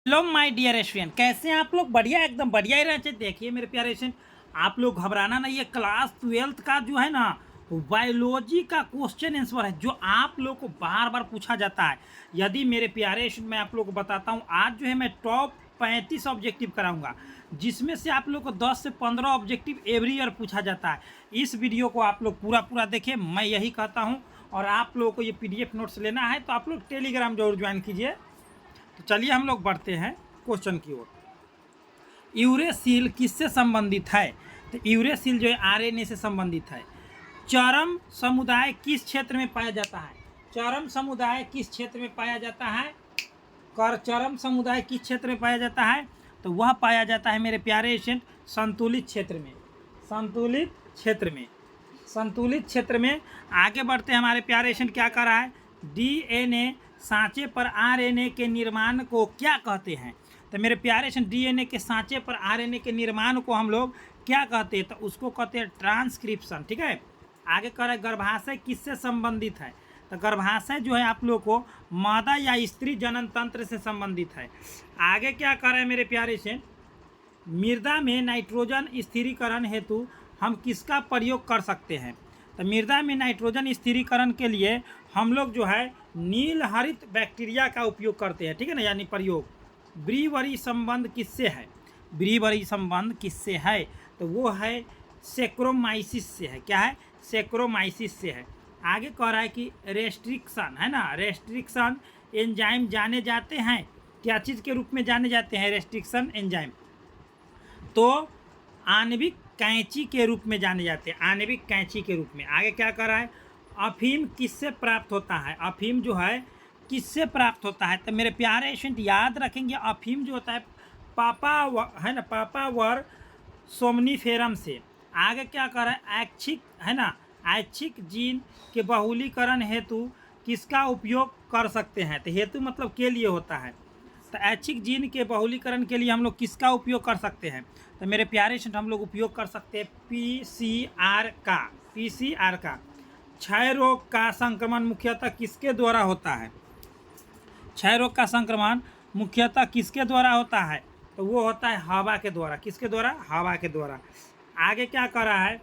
Hello my dear student, कैसे हैं आप लोग? बढ़िया, एकदम बढ़िया ही रहते। देखिए मेरे प्यारे स्टूडेंट, आप लोग घबराना नहीं। ये क्लास 12th का जो है ना, बायोलॉजी का क्वेश्चन आंसर है जो आप लोग को बार बार पूछा जाता है। यदि मेरे प्यारे स्टूडेंट, मैं आप लोग को बताता हूँ, आज जो है मैं टॉप 35 ऑब्जेक्टिव कराऊंगा, जिसमें से आप लोग को 10 से 15 ऑब्जेक्टिव एवरी ईयर पूछा जाता है। इस वीडियो को आप लोग पूरा पूरा देखें, मैं यही कहता हूँ। और आप लोगों को ये PDF नोट्स लेना है तो आप लोग टेलीग्राम जरूर ज्वाइन कीजिए। तो चलिए हम लोग बढ़ते हैं क्वेश्चन की ओर। यूरेसिल किससे संबंधित है? तो यूरेसिल जो है RNA से संबंधित है। चरम समुदाय किस क्षेत्र में पाया जाता है? चरम समुदाय किस क्षेत्र में पाया जाता है? चरम समुदाय किस क्षेत्र में पाया जाता है? तो वह पाया जाता है मेरे प्यारे स्टूडेंट संतुलित क्षेत्र में। संतुलित क्षेत्र में, संतुलित क्षेत्र में। आगे बढ़ते हैं। हमारे प्यारे स्टूडेंट क्या कर रहा है? DNA सांचे पर RNA के निर्माण को क्या कहते हैं? तो मेरे प्यारे स्टूडेंट, DNA के सांचे पर RNA के निर्माण को हम लोग क्या कहते हैं? तो उसको कहते हैं ट्रांसक्रिप्शन। ठीक है। आगे कह रहा है गर्भाशय किससे संबंधित है? तो गर्भाशय जो है आप लोग को मादा या स्त्री जनन तंत्र से संबंधित है। आगे क्या कर रहा है मेरे प्यारे स्टूडेंट? मृदा में नाइट्रोजन स्थिरीकरण हेतु हम किसका प्रयोग कर सकते हैं? तो मृदा में नाइट्रोजन स्थिरीकरण के लिए हम लोग जो है नील हरित बैक्टीरिया का उपयोग करते हैं। ठीक है ना, यानी प्रयोग। ब्रीवरी संबंध किससे है? ब्रीवरी संबंध किससे है? तो वो है सेक्रोमाइसिस से है। क्या है? सेक्रोमाइसिस से है। आगे कह रहा है कि रेस्ट्रिक्शन है ना, रेस्ट्रिक्शन एंजाइम जाने जाते हैं। क्या चीज़ के रूप में जाने जाते हैं रेस्ट्रिक्शन एंजाइम? तो आणविक कैंची के रूप में जाने जाते हैं। आणविक कैंची के रूप में। आगे क्या कर रहा है? अफीम किससे प्राप्त होता है? अफीम जो है किससे प्राप्त होता है? तो मेरे प्यारे स्टूडेंट याद रखेंगे, अफीम जो होता है है ना, पापावर सोमनीफेरम से। आगे क्या कर रहा है? ऐच्छिक है ना, ऐच्छिक जीन के बहुलीकरण हेतु किसका उपयोग कर सकते हैं? तो हेतु मतलब के लिए होता है। तो ऐच्छिक जीन के बहुलीकरण के लिए हम लोग किसका उपयोग कर सकते हैं? तो मेरे प्यारे स्टूडेंट, हम लोग उपयोग कर सकते हैं PCR का। PCR का। क्षय रोग का संक्रमण मुख्यतः किसके द्वारा होता है? क्षय रोग का संक्रमण मुख्यतः किसके द्वारा होता है? तो वो होता है हवा के द्वारा। किसके द्वारा? हवा के द्वारा। आगे क्या कर रहा है?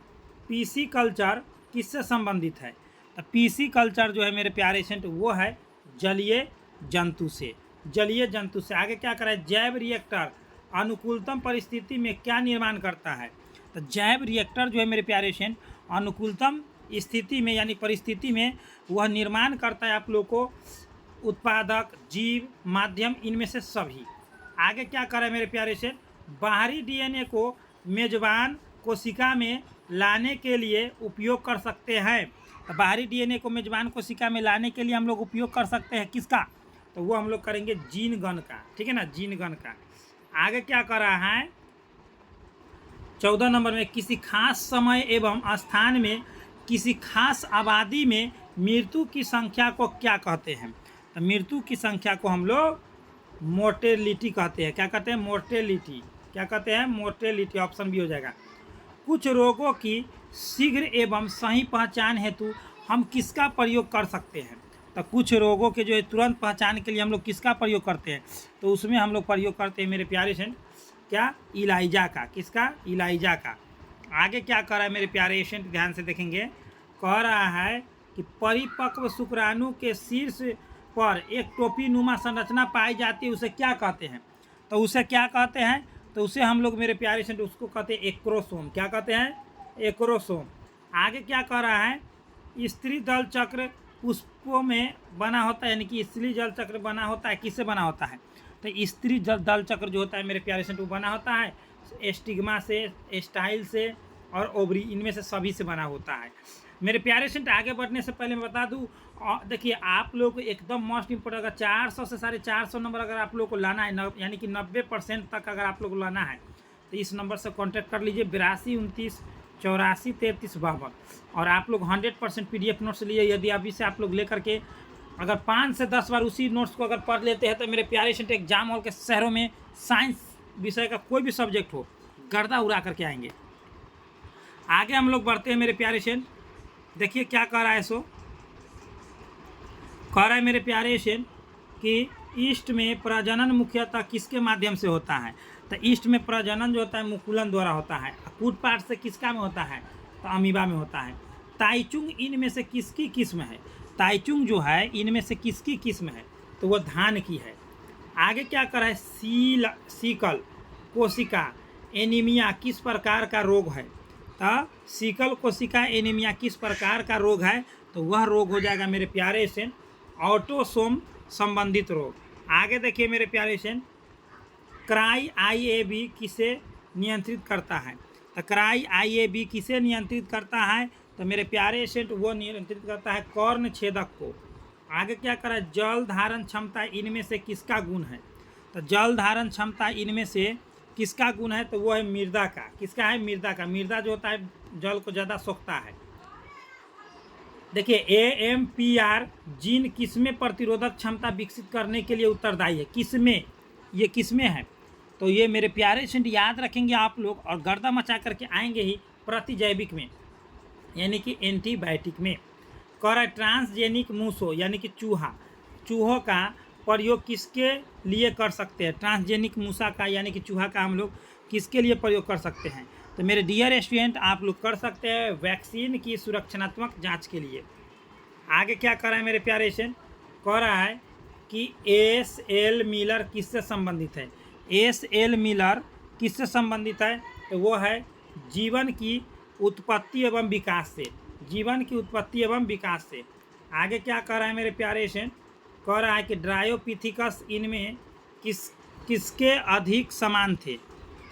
PC कल्चर किससे संबंधित है? तो PC कल्चर जो है मेरे प्यारे स्टूडेंट, वो है जलीय जंतु से। जलीय जंतु से। आगे क्या कर रहा है? जैव रिएक्टर अनुकूलतम परिस्थिति में क्या निर्माण करता है? तो जैव रिएक्टर जो है मेरे प्यारे स्टूडेंट, अनुकूलतम स्थिति में यानी परिस्थिति में वह निर्माण करता है आप लोग को उत्पादक जीव माध्यम, इनमें से सभी। आगे क्या कर रहा है मेरे प्यारे स्टूडेंट? बाहरी DNA को मेजबान कोशिका में लाने के लिए उपयोग कर सकते हैं। तो बाहरी DNA को मेजबान कोशिका में लाने के लिए हम लोग उपयोग कर सकते हैं किसका? तो वो हम लोग करेंगे जीन गन का। ठीक है ना, जीन गन का। आगे क्या कर रहा है? 14 नंबर में, किसी खास समय एवं स्थान में किसी खास आबादी में मृत्यु की संख्या को क्या कहते हैं? तो मृत्यु की संख्या को हम लोग मोर्टेलिटी कहते हैं। क्या कहते हैं? मोर्टेलिटी। क्या कहते हैं? मोर्टेलिटी। ऑप्शन भी हो जाएगा। कुछ रोगों की शीघ्र एवं सही पहचान हेतु हम किसका प्रयोग कर सकते हैं? तो कुछ रोगों के जो है तुरंत पहचान के लिए हम लोग किसका प्रयोग करते हैं? तो उसमें हम लोग प्रयोग करते हैं मेरे प्यारे स्टूडेंट, क्या? इलाइजा का। किसका? इलाइजा का। आगे क्या कर रहा है मेरे प्यारे स्टूडेंट? ध्यान से देखेंगे। कह रहा है कि परिपक्व शुक्राणु के शीर्ष पर एक टोपी नुमा संरचना पाई जाती है, उसे क्या कहते हैं? तो उसे क्या कहते हैं? तो उसे हम लोग मेरे प्यारे स्टूडेंट उसको कहते हैं एक्रोसोम। क्या कहते हैं? एक्रोसोम। आगे क्या कह रहा है? स्त्री दल चक्र पुष्पों में बना होता है, यानी कि स्त्री जल चक्र बना होता है। किससे बना होता है? तो स्त्री दल चक्र जो होता है मेरे प्यारे स्टूडेंट, वो बना होता है एस्टिग्मा से, स्टाइल से और ओवरी, इनमें से सभी से बना होता है। मेरे प्यारे स्टूडेंट, आगे बढ़ने से पहले मैं बता दूं, देखिए आप लोग को एकदम मोस्ट इंपोर्टेंट, अगर 400 से 450 नंबर अगर आप लोग को लाना है, यानी कि 90% तक अगर आप लोग को लाना है, तो इस नंबर से कांटेक्ट कर लीजिए 82 29 84 33 52। और आप लोग 100% PDF नोट्स लिए। यदि अभी से आप लोग लेकर के अगर 5 से 10 बार उसी नोट्स को अगर पढ़ लेते हैं, तो मेरे प्यारे स्टूडेंट एग्जाम हॉल के शहरों में साइंस विषय का कोई भी सब्जेक्ट हो, गर्दा उड़ा करके आएंगे। आगे हम लोग बढ़ते हैं मेरे प्यारे स्टूडेंट। देखिए क्या कह रहा है। सो कह रहा है मेरे प्यारे स्टूडेंट कि ईस्ट में प्रजनन मुख्यतः किसके माध्यम से होता है? तो ईस्ट में प्रजनन जो होता है मुकुलन द्वारा होता है। कूट पार्ट से किसका में होता है? तो अमीबा में होता है। ताइचुंग इनमें से किसकी किस्म है? ताइचुंग जो है इनमें से किसकी किस्म है? तो वो धान की है। आगे क्या कर है? सीकल कोशिका एनीमिया किस प्रकार का रोग है? तो सीकल कोशिका एनीमिया किस प्रकार का रोग है? तो वह रोग हो जाएगा मेरे प्यारे से ऑटोसोम संबंधित रोग। आगे देखिए मेरे प्यारे से क्राई IAB किसे नियंत्रित करता है? तो क्राई IAB किसे नियंत्रित करता है? तो मेरे प्यारे से वो नियंत्रित करता है कर्ण छेदक को। आगे क्या करा? जल धारण क्षमता इनमें से किसका गुण है? तो जल धारण क्षमता इनमें से किसका गुण है? तो वो है मृदा का। किसका है? मृदा का। मृदा जो होता है जल को ज़्यादा सोखता है। देखिए AMPR जीन किसमें प्रतिरोधक क्षमता विकसित करने के लिए उत्तरदायी है? किसमें? ये किसमें है? तो ये मेरे प्यारे स्टूडेंट याद रखेंगे आप लोग और गर्दा मचा करके आएंगे ही प्रतिजैविक में, यानी कि एंटीबायोटिक में। कह ट्रांसजेनिक मूसो यानी कि चूहों का प्रयोग किसके लिए कर सकते हैं? ट्रांसजेनिक मूसा का यानी कि चूहा का हम लोग किसके लिए प्रयोग कर सकते हैं? तो मेरे डियर स्टूडेंट आप लोग कर सकते हैं वैक्सीन की सुरक्षात्मक जांच के लिए। आगे क्या कर रहा है मेरे प्यारे स्टूडेंट? कह रहा है कि SL मिलर किससे संबंधित है? SL मिलर किससे संबंधित है? तो वो है जीवन की उत्पत्ति एवं विकास से। जीवन की उत्पत्ति एवं विकास से। आगे क्या कह रहा है मेरे प्यारे स्टूडेंट? कह रहा है कि ड्रायोपिथिकस इनमें किसके अधिक समान थे?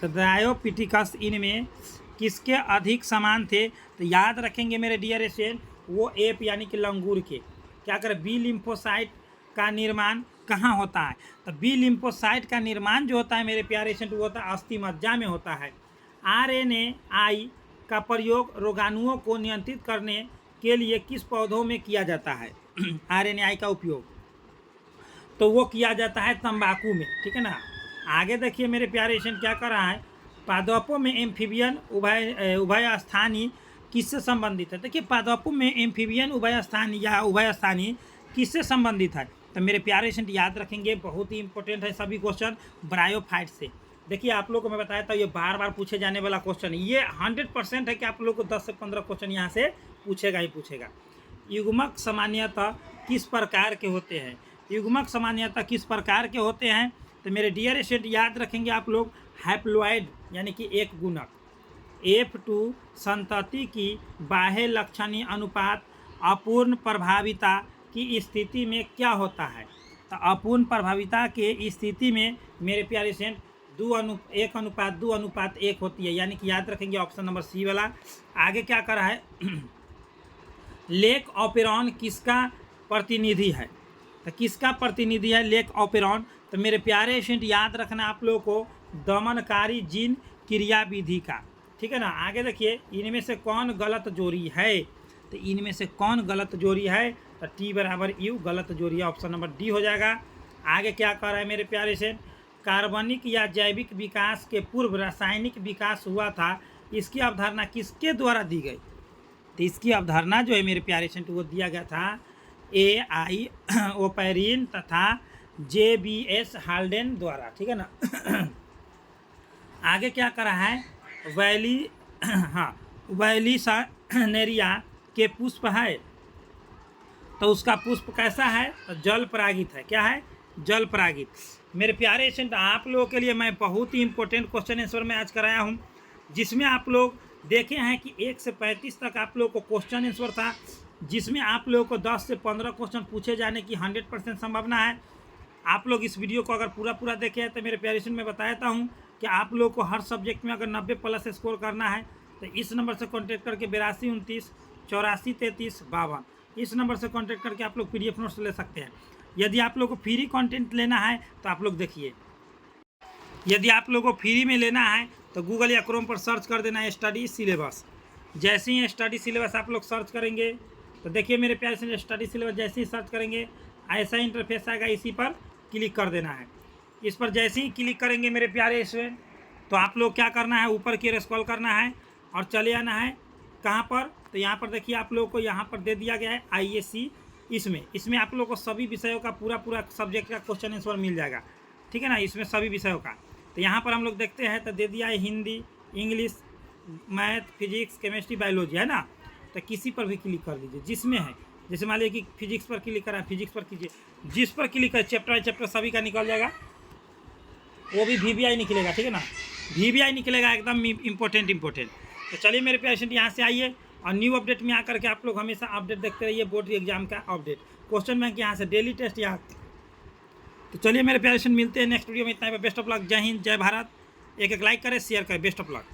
तो ड्रायोपिथिकस इनमें किसके अधिक समान थे? तो याद रखेंगे मेरे डियर स्टूडेंट वो एप यानी कि लंगूर के। क्या करें? बी लिम्फोसाइट का निर्माण कहाँ होता है? तो बी लिम्फोसाइट का निर्माण जो होता है मेरे प्यारे स्टूडेंट वो होता है अस्थि मज्जा में होता है। RNAi का प्रयोग रोगाणुओं को नियंत्रित करने के लिए किस पौधों में किया जाता है? RNAi का उपयोग तो वो किया जाता है तंबाकू में, ठीक है ना। आगे देखिए मेरे प्यारे स्टूडेंट क्या कर रहा है? पादपों में एम्फीबियन उभयस्थानी किससे संबंधित है? देखिए पादपों में एम्फीबियन उभयस्थानी या उभयस्थानी किससे संबंधित है? तो मेरे प्यारे स्टूडेंट याद रखेंगे बहुत ही इंपॉर्टेंट है सभी क्वेश्चन ब्रायोफाइट से। देखिए आप लोग को मैं बताया था ये बार बार पूछे जाने वाला क्वेश्चन, ये 100% है कि आप लोग को 10 से 15 क्वेश्चन यहाँ से पूछेगा ही पूछेगा। युग्मक सामान्यतः किस प्रकार के होते हैं? युग्मक सामान्यतः किस प्रकार के होते हैं? तो मेरे डियर स्टूडेंट याद रखेंगे आप लोग हैप्लॉइड यानी कि एक गुणक। F2 संतति की बाह्य लक्षणीय अनुपात अपूर्ण प्रभाविता की स्थिति में क्या होता है? तो अपूर्ण प्रभाविता के स्थिति में मेरे प्यारे स्टूडेंट 1:2:1 होती है, यानी कि याद रखेंगे ऑप्शन नंबर सी वाला। आगे क्या कर रहा है? लेक ऑपेरॉन किसका प्रतिनिधि है? तो किसका प्रतिनिधि है लेक ऑपेरॉन? तो मेरे प्यारे स्टूडेंट याद रखना आप लोगों को दमनकारी जीन क्रियाविधि का, ठीक है ना। आगे देखिए इनमें से कौन गलत जोड़ी है? तो इनमें से कौन गलत जोड़ी है? तो T=U गलत जोड़ी है, ऑप्शन नंबर डी हो जाएगा। आगे क्या कर रहा है मेरे प्यारे से? कार्बनिक या जैविक विकास के पूर्व रासायनिक विकास हुआ था, इसकी अवधारणा किसके द्वारा दी गई? तो इसकी अवधारणा जो है मेरे प्यारे से वो दिया गया था AI ओपेरिन तथा JBS हाल्डेन द्वारा, ठीक है ना। आगे क्या कर रहा है? वैलिसानेरिया के पुष्प है, तो उसका पुष्प कैसा है? तो जल परागित है। क्या है? जल परागित। मेरे प्यारे स्टूडेंट आप लोगों के लिए मैं बहुत ही इंपॉर्टेंट क्वेश्चन आंसर में आज कराया हूँ, जिसमें आप लोग देखे हैं कि 1 से 35 तक आप लोग को क्वेश्चन आंसर था, जिसमें आप लोगों को 10 से 15 क्वेश्चन पूछे जाने की 100% संभावना है। आप लोग इस वीडियो को अगर पूरा देखे हैं तो मेरे प्यारे स्टूडेंट मैं बताता हूँ कि आप लोग को हर सब्जेक्ट में अगर 90+ स्कोर करना है तो इस नंबर से कॉन्टैक्ट करके 82 29 84 33 52 इस नंबर से कॉन्टैक्ट करके आप लोग PDF नोट्स ले सकते हैं। यदि आप लोग को फ्री कंटेंट लेना है तो आप लोग देखिए, यदि आप लोग को फ्री में लेना है तो गूगल या क्रोम पर सर्च कर देना है स्टडी सिलेबस। जैसे ही स्टडी सिलेबस आप लोग सर्च करेंगे तो देखिए मेरे प्यारे से स्टडी सिलेबस जैसे ही सर्च करेंगे ऐसा इंटरफेस आएगा, इसी पर क्लिक कर देना है। इस पर जैसे ही क्लिक करेंगे मेरे प्यारे स्टूडेंट तो आप लोग क्या करना है? ऊपर की ओर स्क्रॉल करना है और चले आना है कहाँ पर? तो यहाँ पर देखिए आप लोगों को यहाँ पर दे दिया गया है IAC इसमें इसमें आप लोग को सभी विषयों का पूरा सब्जेक्ट का क्वेश्चन आंसर मिल जाएगा, ठीक है ना, इसमें सभी विषयों का। तो यहाँ पर हम लोग देखते हैं तो दे दिया है Hindi, English, math, physics, chemistry, biology, है ना। तो किसी पर भी क्लिक कर लीजिए जिसमें है, जैसे मान लीजिए कि फिजिक्स पर क्लिक करा, फिजिक्स पर कीजिए, जिस पर क्लिक करें चैप्टर सभी का निकल जाएगा, वो भी VVI निकलेगा, ठीक है ना, VVI निकलेगा एकदम इम्पोर्टेंट। तो चलिए मेरे पेशेंट यहाँ से आइए और न्यू अपडेट में आकर के आप लोग हमेशा अपडेट देखते रहिए, बोर्ड एग्जाम का अपडेट, क्वेश्चन बैंक यहाँ से, डेली टेस्ट यहाँ। तो चलिए मेरे पेशेंट मिलते हैं नेक्स्ट वीडियो में, इतना ही। बेस्ट ऑफ लक, जय हिंद, जय भारत। एक लाइक करें, शेयर करें, बेस्ट ऑफ लक।